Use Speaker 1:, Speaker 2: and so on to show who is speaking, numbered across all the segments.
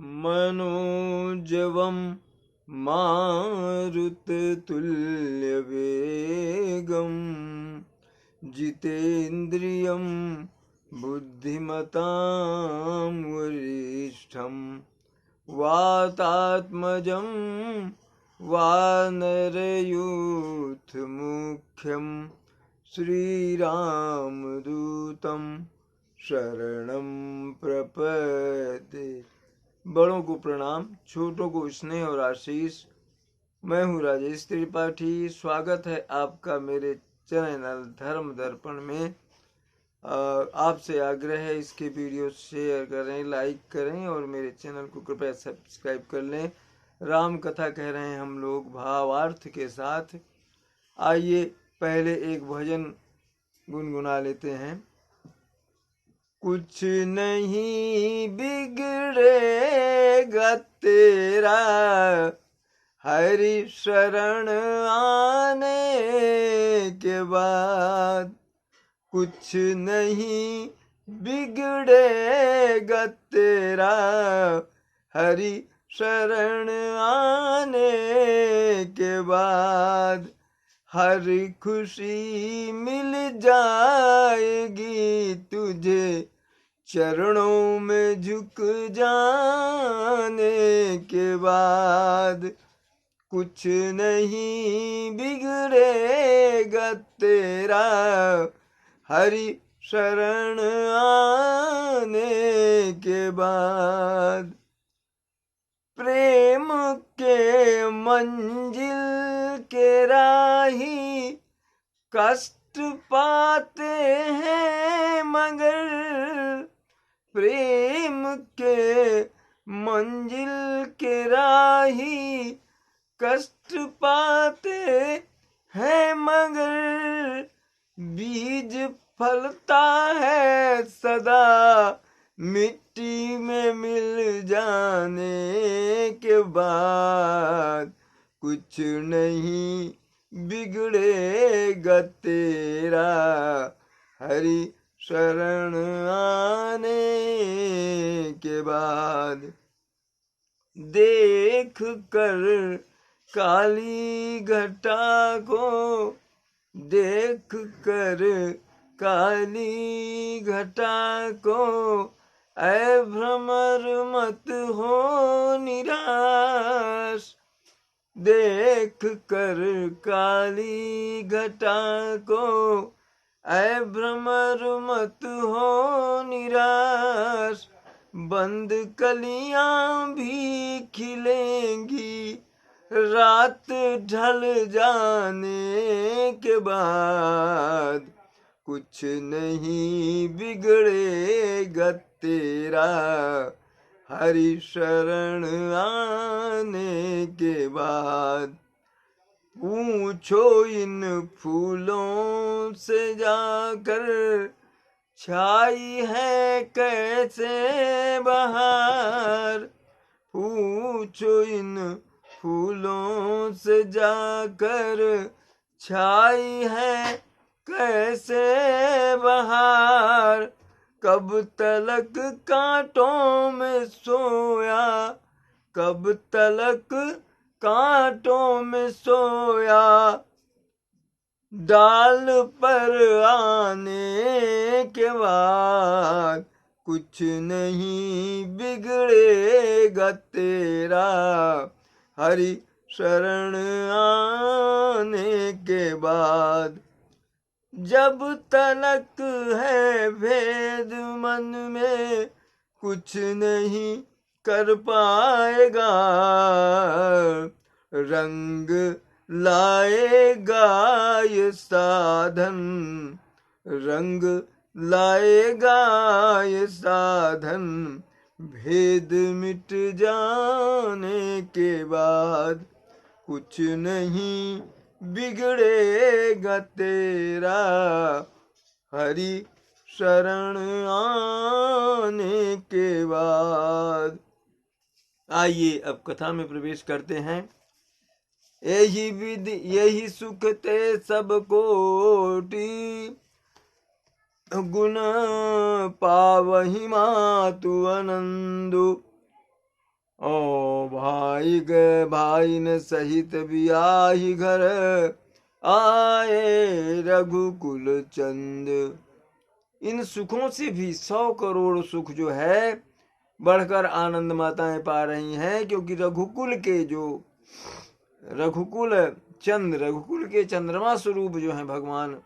Speaker 1: मनोजवं मारुततुल्यवेगं जितेन्द्रियं बुद्धिमतां वरिष्ठं वातात्मजं वानरयूथमुख्यं श्रीरामदूतं शरणं प्रपद्ये। बड़ों को प्रणाम, छोटों को स्नेह और आशीष। मैं हूँ राजेश त्रिपाठी। स्वागत है आपका मेरे चैनल धर्म दर्पण में। आपसे आग्रह है इसके वीडियो शेयर करें, लाइक करें और मेरे चैनल को कृपया सब्सक्राइब कर लें। राम कथा कह रहे हैं हम लोग भावार्थ के साथ। आइए पहले एक भजन गुनगुना लेते हैं। कुछ नहीं बिगड़ेगा तेरा हरि शरण आने के बाद। कुछ नहीं बिगड़ेगा तेरा हरि शरण आने के बाद। हर खुशी मिल जाएगी तुझे चरणों में झुक जाने के बाद। कुछ नहीं बिगड़ेगा तेरा हरि शरण आने के बाद। प्रेम के मंजिल के राही कष्ट पाते हैं मगर प्रेम के मंजिल के राही कष्ट पाते हैं मगर बीज फलता है सदा मिट्टी में मिल जाने के बाद। कुछ नहीं बिगड़ेगा तेरा हरि शरण आने के बाद। देख कर काली घटा को देख कर काली घटा को ऐ भ्रमर मत हो निराश। देख कर काली घटा को ऐ भ्रमर मत हो निराश। बंद कलियां भी खिलेंगी रात ढल जाने के बाद। कुछ नहीं बिगड़ेगा तेरा हरि शरण आने के बाद। पूछो इन फूलों से जाकर छाई है कैसे बहार। पूछो इन फूलों से जाकर छाई है कैसे बहार। कब तलक कांटों में सोया कब तलक कांटों में सोया डाल पर आने के बाद। कुछ नहीं बिगड़ेगा तेरा हरि शरण आने के बाद। जब तलक है भेद मन में कुछ नहीं कर पाएगा। रंग लाएगा ये साधन रंग लाएगा ये साधन भेद मिट जाने के बाद। कुछ नहीं बिगड़ेगा तेरा हरि शरण आने के बाद। आइए अब कथा में प्रवेश करते हैं। यही विधि यही सुख ते सब कोटि गुण पावहि मातु आनंदु। ओ भाई ग भाई न सहित बियाही घर, आए रघुकुल चंद। इन सुखों से भी 100 करोड़ सुख जो है बढ़कर आनंद माताएं पा रही हैं, क्योंकि रघुकुल के जो रघुकुल रघुकुल के चंद्रमा स्वरूप जो है भगवान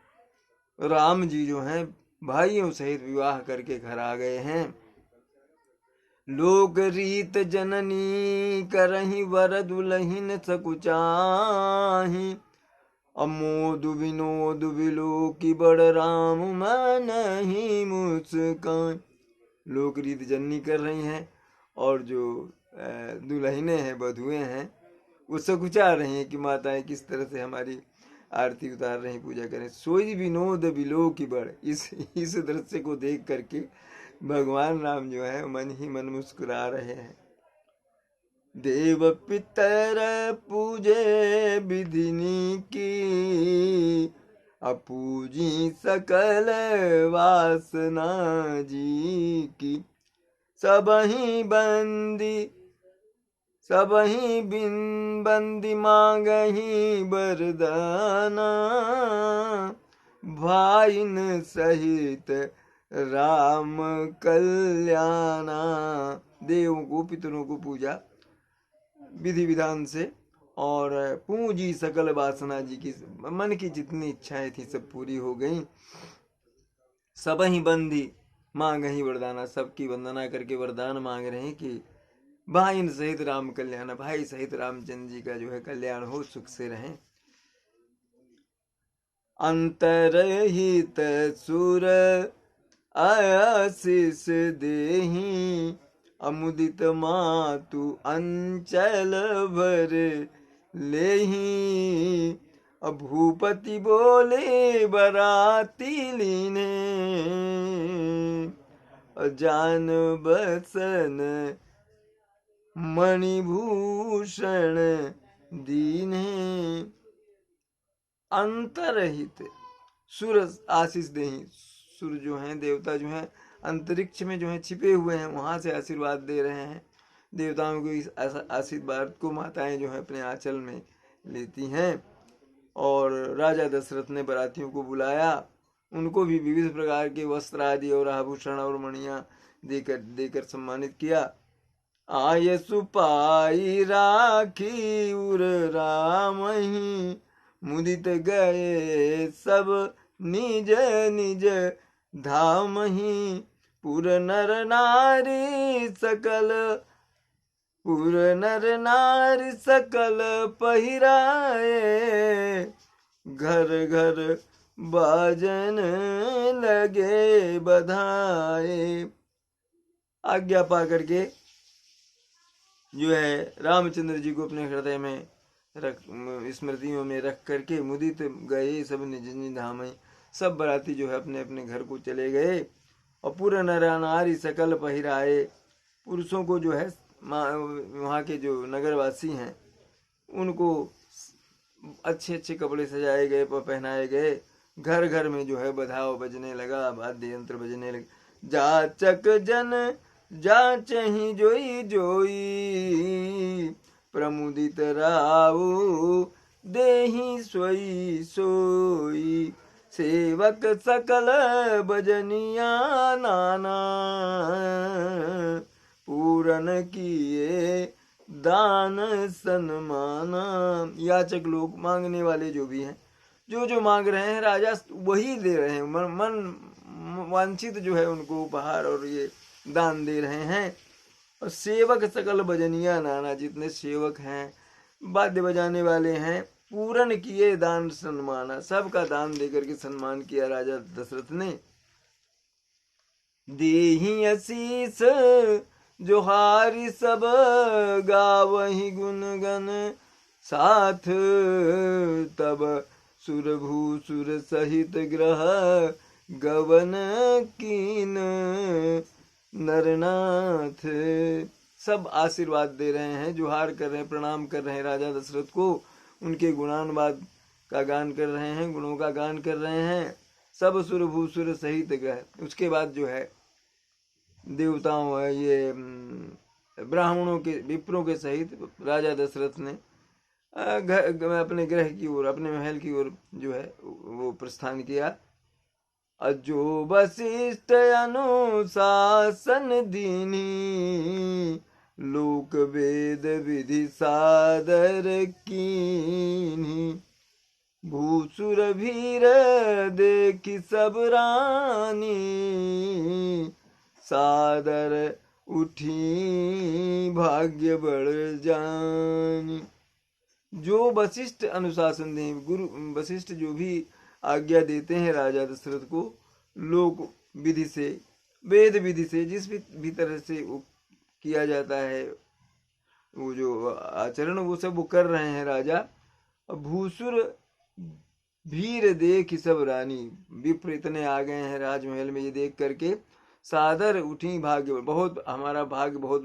Speaker 1: राम जी जो हैं भाइयों सहित विवाह करके घर आ गए हैं। लोक रीत जननी करही वर दुलहिन सकुचाही, अमोद विनोद विलो की बड़ राम मन ही मुस्कान। लोक रीत जननी कर रही हैं और जो दुल्हने हैं वधुएं हैं वो सकुचा रही हैं कि माताएं किस तरह से हमारी आरती उतार रही पूजा करें। सोई विनोद विलो की बड़, इस दृश्य को देख करके भगवान राम जो है मन ही मन मुस्कुरा रहे हैं। देव पितर पूजे विधिनी की, अपूजी सकल वासना जी की। सबही बिन बंदी मांगही बरदाना, भाइन सहित राम कल्याणा। देवों को पितरों को पूजा विधि विधान से और पूंजी सकल वासना जी की, मन की जितनी इच्छाएं थी सब पूरी हो गई। सब ही बंदी मांग ही वरदाना, सबकी वंदना करके वरदान मांग रहे हैं कि भाई सहित राम कल्याण, भाई सहित रामचंद्र जी का जो है कल्याण हो, सुख से रहें। अंतरहित सुर आशीष देही, अमुदित मातु अंचल भर लेही। भूपति बोले बराती लीने, जान बसन मणिभूषण दीने। अंतरहित सुर आशीष देही, सुर जो हैं देवता जो हैं अंतरिक्ष में जो हैं छिपे हुए हैं, वहां से आशीर्वाद दे रहे हैं। देवताओं को इस आशीर्वाद को माताएं जो है अपने आंचल में लेती हैं। और राजा दशरथ ने बरातियों को बुलाया, उनको भी विविध प्रकार के वस्त्र आदि और आभूषण और मणियां देकर सम्मानित किया। आय सुपाई राखी उर रामही, मुदित गए सब निज निज धामही। पुर नर नारी सकल पहिराए, घर घर बाजन लगे बधाए। आज्ञा पा करके जो है रामचंद्र जी को अपने हृदय में स्मृतियों में रख करके मुदित गए सब निज निज धाम। सब बराती जो है अपने अपने घर को चले गए। और पूरा नर नारी सकल पहिराए, पुरुषों को जो है वहाँ के जो नगरवासी हैं उनको अच्छे अच्छे कपड़े सजाए गए, पहनाए गए। घर घर में जो है बधाव बजने लगा, वाद्य यंत्र बजने लगे। जाचक जन जाचहि जोई जोई, प्रमुदित राऊ देहि सोई सोई। सेवक सकल भजनिया नाना, पूरन किए दान सन्माना। याचक लोग, मांगने वाले जो भी हैं, जो जो मांग रहे हैं राजा वही दे रहे हैं। मन वांछित जो है उनको उपहार और ये दान दे रहे हैं। और सेवक सकल भजनिया नाना, जितने सेवक हैं वाद्य बजाने वाले हैं, पूरन किए दान सन्माना, सबका दान देकर के सम्मान किया राजा दशरथ ने। देहि आशीष जोहारी सब गावहि गुणगन, साथ तब सुरभूसुर सहित ग्रह गवन कीन नरनाथ। सब आशीर्वाद दे रहे हैं, जुहार कर रहे हैं, प्रणाम कर रहे हैं राजा दशरथ को, उनके गुणानुवाद का गान कर रहे हैं, गुणों का गान कर रहे हैं। सब सुरभूसुर सहित ग्रह, उसके बाद जो है देवताओं ये ब्राह्मणों के विप्रों के सहित राजा दशरथ ने अपने गृह की ओर, अपने महल की ओर जो है वो प्रस्थान किया। अजो वशिष्ठ अनुशासन दीनी, लोक वेद विधि सादर कीन्ही। भूसुर भीर देखी सब रानी, सादर उठी भाग्य बढ़ जानी। जो वशिष्ठ अनुशासन दें, गुरु वशिष्ठ जो भी आज्ञा देते हैं राजा दशरथ को, लोक विधि से, वेद विधि से, जिस भी तरह से वो किया जाता है, वो जो आचरण वो सब वो कर रहे हैं राजा। भूसुर भीर देख सब रानी, विप्र इतने आ गए हैं राजमहल में, ये देख करके सादर उठी भाग्य, बहुत हमारा भाग्य बहुत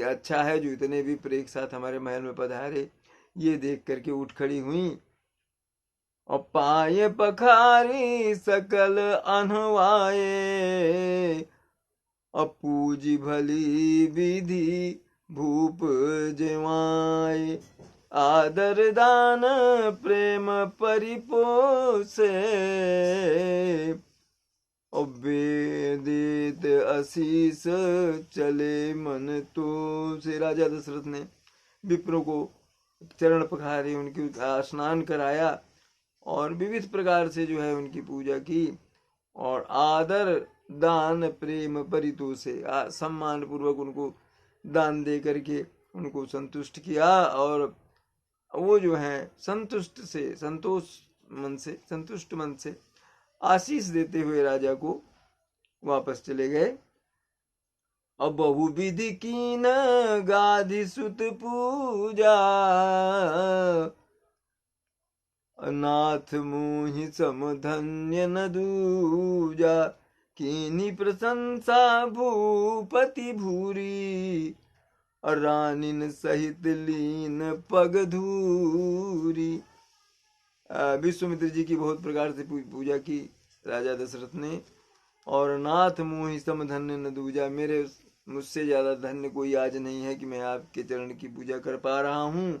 Speaker 1: अच्छा है जो इतने विप्र एक साथ हमारे महल में पधारे। ये देख करके उठ खड़ी हुई और पाए पखारी सकल अनवाए, अपूजी भली विधि भूप जवाए। आदर दान प्रेम परिपोषे, वेदित आशीष चले मन तो से। राजा दशरथ ने विप्रों को चरण पखारे, उनकी स्नान कराया और विविध प्रकार से जो है उनकी पूजा की, और आदर दान प्रेम परितोष से सम्मान पूर्वक उनको दान दे करके उनको संतुष्ट किया। और वो जो है संतुष्ट से, संतुष्ट मन से आशीष देते हुए राजा को वापस चले गए। अब बहु विधि कीन गाधि सुत पूजा, नाथ मुहि समधन्य न दूजा। कीनी प्रशंसा भूपति भूरी, और रानिन सहित लीन पग धूरी। विश्वामित्र जी की बहुत प्रकार से पूजा की राजा दशरथ ने। और नाथ मुहि सम धन्य न दूजा, मेरे मुझसे ज्यादा धन्य कोई आज नहीं है कि मैं आपके चरण की पूजा कर पा रहा हूँ।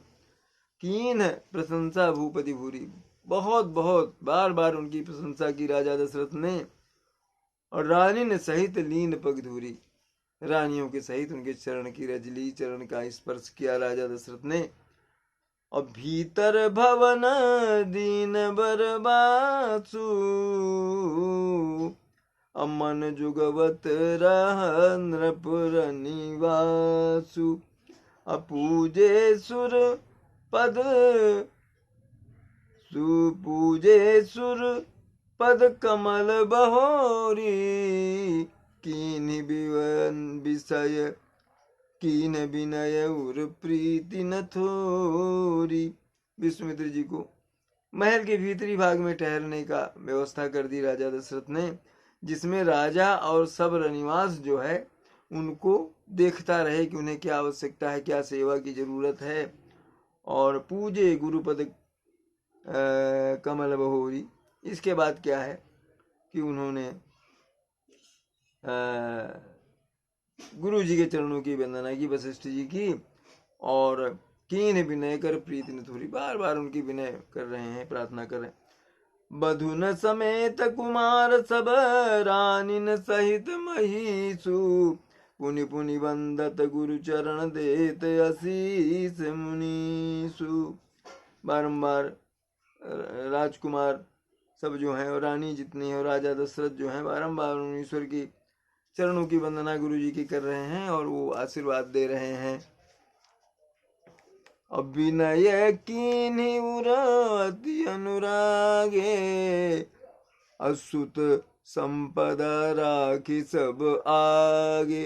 Speaker 1: कीन प्रशंसा भूपति भूरी, बहुत बहुत बार बार उनकी प्रशंसा की राजा दशरथ ने। और रानी ने सहित लीन पग धूरी, रानियों के सहित उनके चरण की रजली, चरण का स्पर्श किया राजा दशरथ ने। और भीतर भवन दीन बरबासु, अमन जुगवत रह नृपुर निवासु। अपूजे सुर पद सुपूजे सुर पद कमल बहोरी, कीन विषय कीन विनय उर प्रीति न थोरी। विश्वामित्र जी को महल के भीतरी भाग में ठहरने का व्यवस्था कर दी राजा दशरथ ने, जिसमें राजा और सब रनिवास जो है उनको देखता रहे कि उन्हें क्या आवश्यकता है, क्या सेवा की जरूरत है। और पूजे गुरुपद कमल बहोरी। इसके बाद क्या है कि उन्होंने गुरु जी के चरणों की वंदना की, वशिष्ठ जी की। और कीन विनय कर प्रीति न थोड़ी, बार बार उनकी विनय कर रहे हैं, प्रार्थना कर रहे हैं। बधुन समेत कुमार सब, रानिन सहित महिषु। पुनि पुनि वंदत गुरु चरण देत आशीष मुनीसु। बारंबार राजकुमार सब जो हैं और रानी जितनी है और राजा दशरथ जो हैं बारंबार ईश्वर की चरणों की वंदना गुरु जी की कर रहे हैं और वो आशीर्वाद दे रहे हैं। अभिनय कीन्हि उर अति अनुरागे, असूत संपदा राखी सब आगे।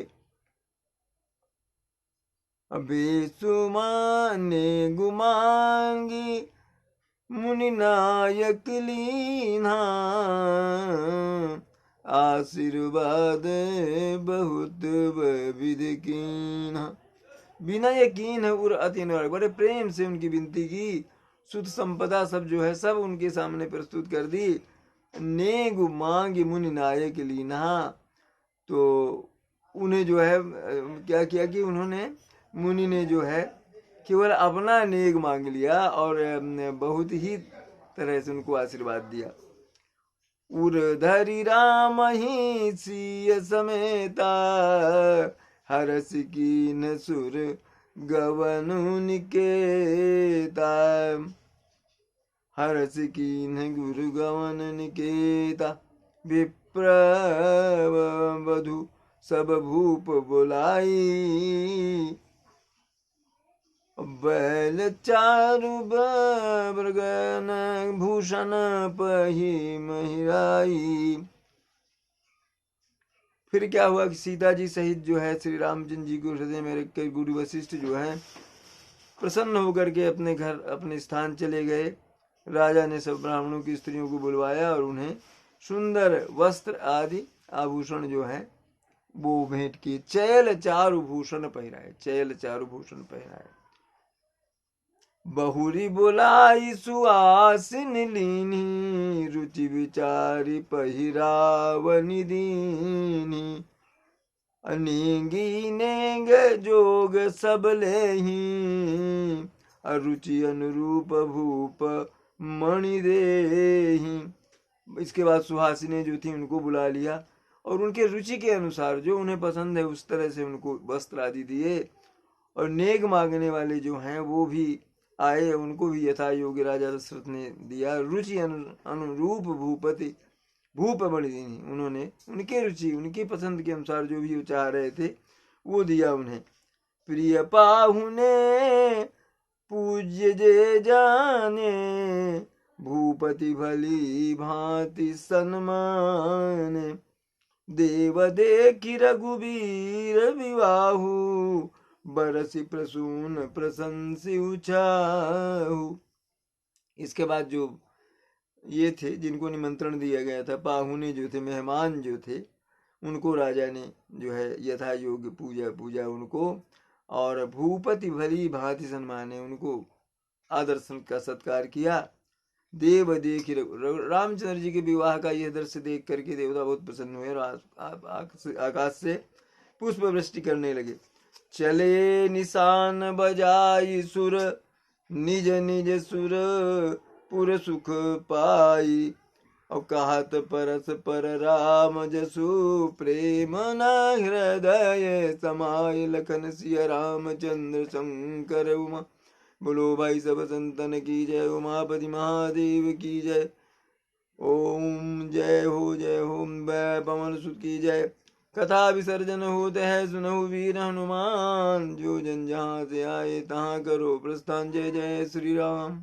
Speaker 1: बेसुमाने गुमांगी मुनि नायक लीना, आशीर्वाद बहुत विधि कीन्हा। विनय कीन और अति अनुराग, बड़े प्रेम से उनकी विनती की। सुत संपदा सब जो है सब उनके सामने प्रस्तुत कर दी। नेगु मांग मुनि नायक लीना, तो उन्हें जो है क्या किया कि उन्होंने, मुनि ने जो है केवल अपना नेक मांग लिया और बहुत ही तरह से उनको आशीर्वाद दिया। उर्धरि राम ही सिय समेता, हरस कीन सुर गवनु निकेता, हरस कीन गुरु गवन निकेता। विप्र वधु सब भूप बुलाई, बैल चारु बृगन भूषण पही महिराई। फिर क्या हुआ कि सीता जी सहित जो है श्री रामचंद्र जी को हृदय में रख कर गुरु वशिष्ठ जो है प्रसन्न होकर के अपने घर अपने स्थान चले गए। राजा ने सब ब्राह्मणों की स्त्रियों को बुलवाया और उन्हें सुंदर वस्त्र आदि आभूषण जो है वो भेंट किए। चैल चारु भूषण पहराए, चैल चारु भूषण पहराए। बहुरी बुलाई सुआसिन लीनी, रुचि विचारी पहिरावनि दीनी। अनेगी नेग जोग सब लेही, अरुचि अनुरूप भूप मणि देही। इसके बाद सुहासिनी जो थी उनको बुला लिया और उनके रुचि के अनुसार जो उन्हें पसंद है उस तरह से उनको वस्त्र आदि दिए। और नेक मांगने वाले जो हैं वो भी आए, उनको भी यथा योग्य राजा दशरथ ने दिया। रुचि अनुरूप भूपति भूप मणि दीनी, उन्होंने उनके रुचि उनकी पसंद के अनुसार जो भी वो चाह रहे थे वो दिया उन्हें। प्रिय पाहुने पूज्य जे जाने, भूपति भली भांति सन्मान। देव देखि रघुबीर विवाहु, बरसी प्रसून प्रशंसी उछाहु। इसके बाद जो ये थे जिनको निमंत्रण दिया गया था, पाहुने जो थे, मेहमान जो थे, उनको राजा ने जो है यथा योग्य पूजा उनको, और भूपति भली भांति सम्माने, उनको आदर का सत्कार किया। देव देख रामचंद्र जी के विवाह का यह दृश्य देख करके देवता बहुत प्रसन्न हुए और आकाश से पुष्प वृष्टि करने लगे। चले निशान बजाई सुर, निज निज सुर पुर सुख पाई। और कहत परस पर राम जसु, प्रेम न हृदय समाय। लखन सिया रामचंद्र शंकर उमा, बोलो भाई सब संतन की जय। उमापति महादेव की जय। ओम जय हो पवन सुत की जय। कथा विसर्जन होते है सुनहु वीर हनुमान, जो जन जहाँ से आए तहाँ करो प्रस्थान। जय जय श्री राम।